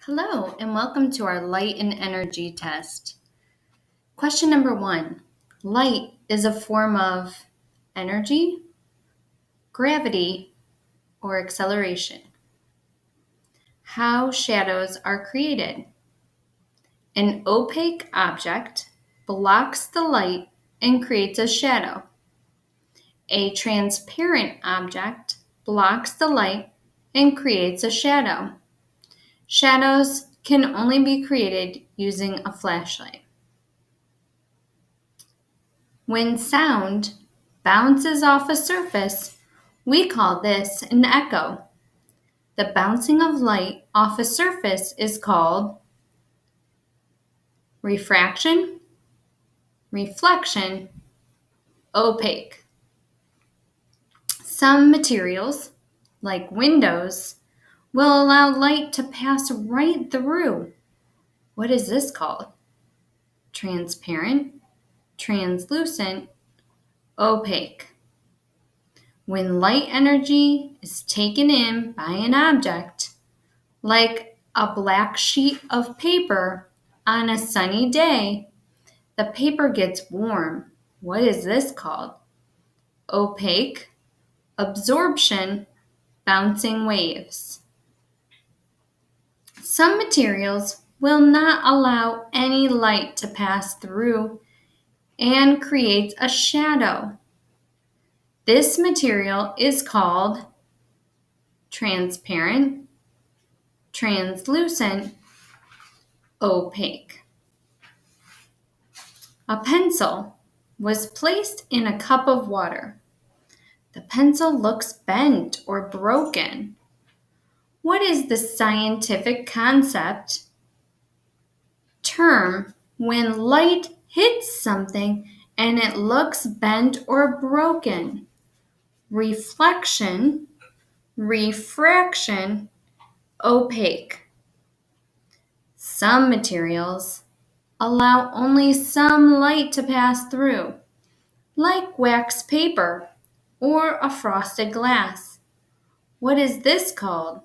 Hello, and welcome to our light and energy test. Question number 1. Light is a form of energy, gravity, or acceleration. How shadows are created. An opaque object blocks the light and creates a shadow. A transparent object blocks the light and creates a shadow. Shadows can only be created using a flashlight. When sound bounces off a surface, we call this an echo. The bouncing of light off a surface is called refraction, reflection, opaque. Some materials, like windows, will allow light to pass right through. What is this called? Transparent, translucent, opaque. When light energy is taken in by an object, like a black sheet of paper on a sunny day, the paper gets warm. What is this called? Opaque, absorption, bouncing waves. Some materials will not allow any light to pass through and creates a shadow. This material is called transparent, translucent, opaque. A pencil was placed in a cup of water. The pencil looks bent or broken. What is the scientific concept term when light hits something and it looks bent or broken? Reflection, refraction, opaque. Some materials allow only some light to pass through, like wax paper or a frosted glass. What is this called?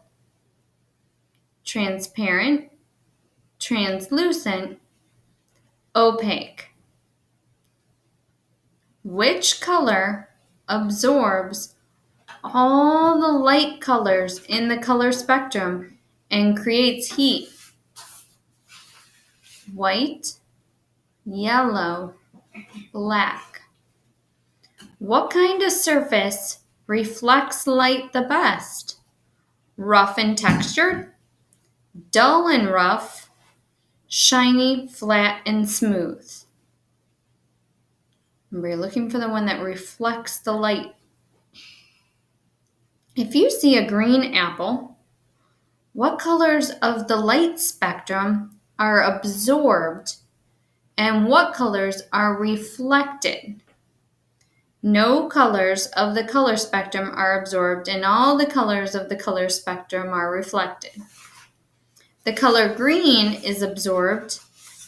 Transparent, translucent, opaque. Which color absorbs all the light colors in the color spectrum and creates heat? White, yellow, black. What kind of surface reflects light the best? Rough and textured, dull and rough, shiny, flat, and smooth. Remember, you're looking for the one that reflects the light. If you see a green apple, what colors of the light spectrum are absorbed and what colors are reflected? No colors of the color spectrum are absorbed and all the colors of the color spectrum are reflected. The color green is absorbed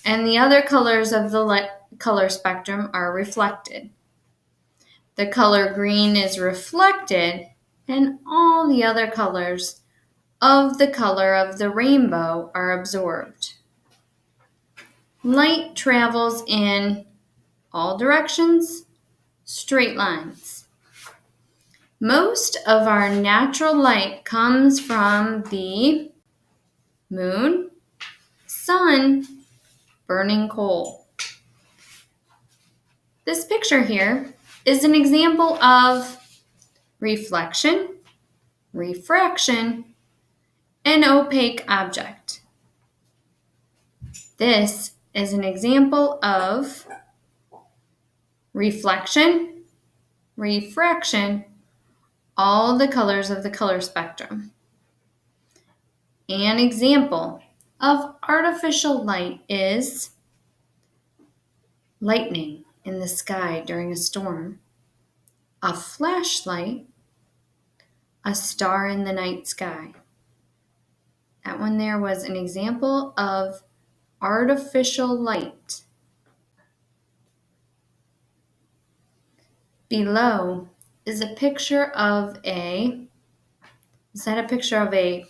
and the other colors of the color spectrum are reflected. The color green is reflected and all the other colors of the color of the rainbow are absorbed. Light travels in all directions, straight lines. Most of our natural light comes from the moon, sun, burning coal. This picture here is an example of reflection, refraction, an opaque object. This is an example of reflection, refraction, all the colors of the color spectrum. An example of artificial light is lightning in the sky during a storm, a flashlight, a star in the night sky. That one there was an example of artificial light. Below is a picture of a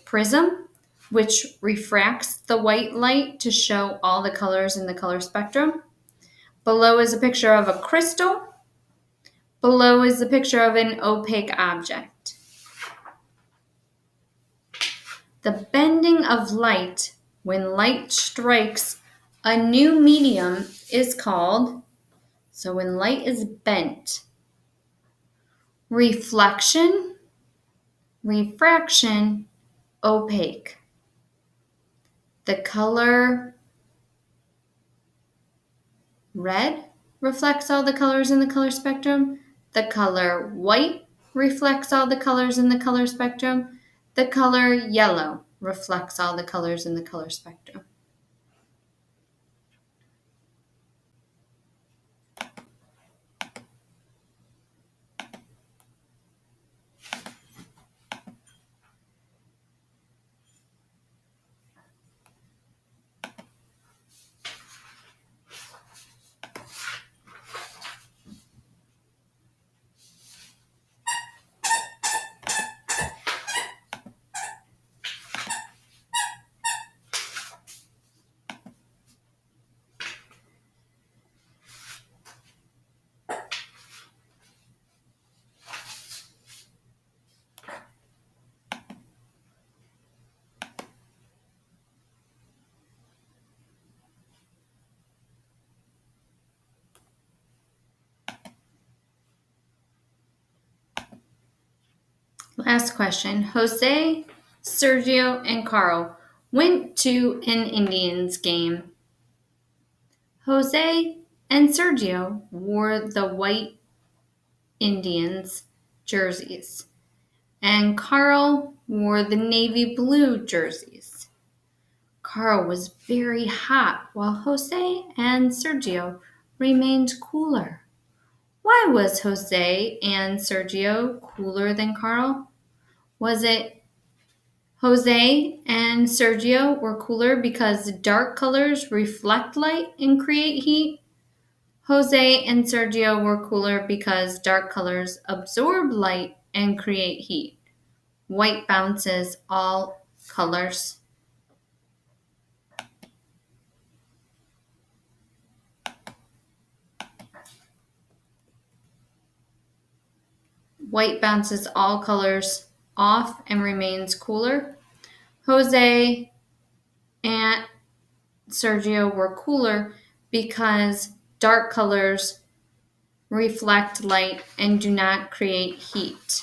prism which refracts the white light to show all the colors in the color spectrum. Below is a picture of a crystal. Below is a picture of an opaque object. The bending of light when light strikes a new medium is called, so when light is bent, reflection, refraction, opaque. The color red reflects all the colors in the color spectrum. The color white reflects all the colors in the color spectrum. The color yellow reflects all the colors in the color spectrum. Last question. Jose, Sergio, and Carl went to an Indians game. Jose and Sergio wore the white Indians jerseys, and Carl wore the navy blue jerseys. Carl was very hot, while Jose and Sergio remained cooler. Why was Jose and Sergio cooler than Carl? Was it Jose and Sergio were cooler because dark colors reflect light and create heat? Jose and Sergio were cooler because dark colors absorb light and create heat. White bounces all colors. White bounces all colors off and remains cooler. Jose and Sergio were cooler because dark colors reflect light and do not create heat.